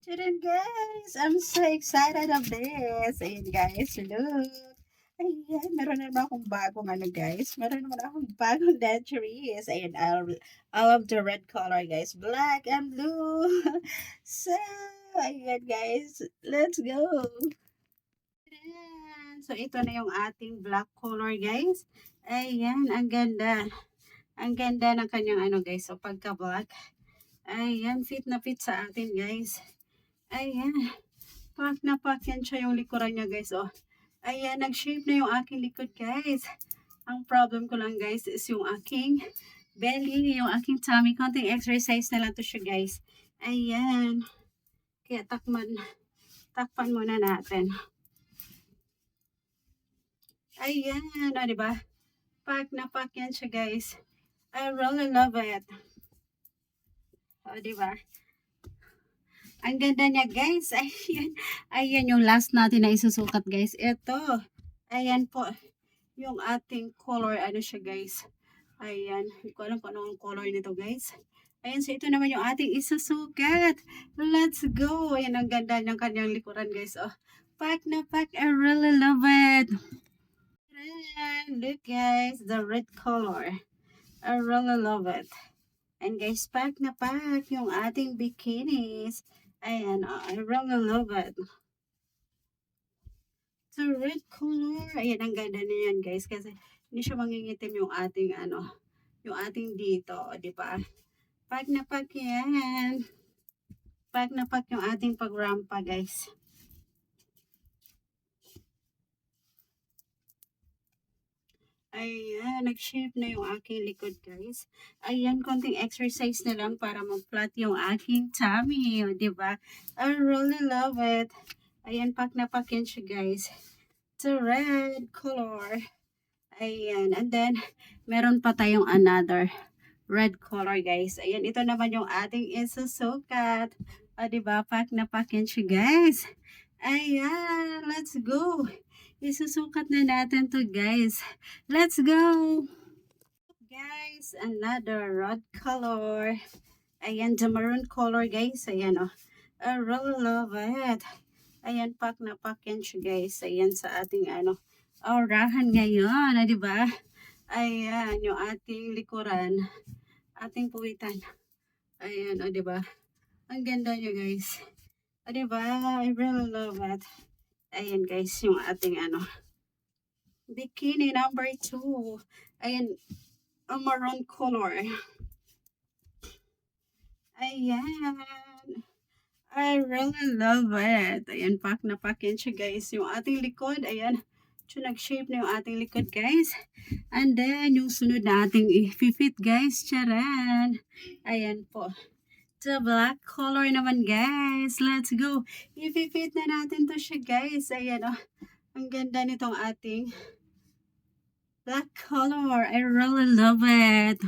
Tadam, guys! I'm so excited of this. Ayan, guys, look. Ayan, meron naman akong bagong guys. Meron naman akong bagong dentures. Ayan, I love the red color, guys. Black and blue. So, ayan, guys. Let's go. Ayan. So, ito na yung ating black color, guys. Ayan, ang ganda. Ang ganda ng kanyang guys. So, pagka-black. Ayan, fit na fit sa atin, guys. Ayan. Pak na pak yan siya yung likuran niya, guys. Oh. Ayan, nag-shape na yung aking likod, guys. Ang problem ko lang, guys, is yung aking belly, yung aking tummy. Konting exercise na lang to siya, guys. Ayan. Kaya takpan muna natin. Ayan, o, diba? Pak na pak yan siya, guys. I really love it. O, diba? Ang ganda niya, guys. Ayan. Ayan yung last natin na isusukat, guys. Ito. Ayan po. Yung ating color. Ano siya, guys. Ayan. Hindi ko alam kung anong color nito, guys. Ayan. So, ito naman yung ating isusukat. Let's go. Ayan. Ang ganda ng kanyang likuran, guys. Oh. Pack na pack. I really love it. Ayan. Look, guys. The red color. I really love it. And guys, pack na pack yung ating bikinis. Ayan, I really love it. So, red color. Ayan, ang ganda na yan, guys. Kasi, hindi siya mangingitim yung ating, yung ating dito. Di ba? Pack na pack yan. Pack na pack yung ating pagrampa, guys. Ayan, nag-shape na yung aking likod, guys. Ayan, konting exercise na lang para mag-flat yung aking tummy. O, diba? I really love it. Ayan, pack na pack yan siya, guys. The red color. Ayan, and then, meron pa tayong another red color, guys. Ayan, ito naman yung ating isusukat. O, diba? Pack na pack yan siya, guys. Ayan, let's go. Isusukat na natin to, guys. Let's go! Guys, another red color. Ayan, the maroon color, guys. Ayan, oh. I really love it. Ayan, pack na pack yan siya, guys. Ayan, sa ating, aurahan ngayon, diba? Ayan, yung ating likuran. Ating puwitan. Ayan, diba? Ang ganda nyo, guys. Diba? I really love it. Ayan, guys, yung ating, bikini number 2. Ayan, a maroon color. Ayan. I really love it. Ayan, pack na pack yan siya, guys. Yung ating likod, ayan. So, nag-shape na yung ating likod, guys. And then, yung sunod na ating i-fit, guys. Charan. Ayan po. The black color naman, guys. Let's go. I-fit na natin to siya, guys. Ayan, oh. Ang ganda nitong ating black color. I really love it.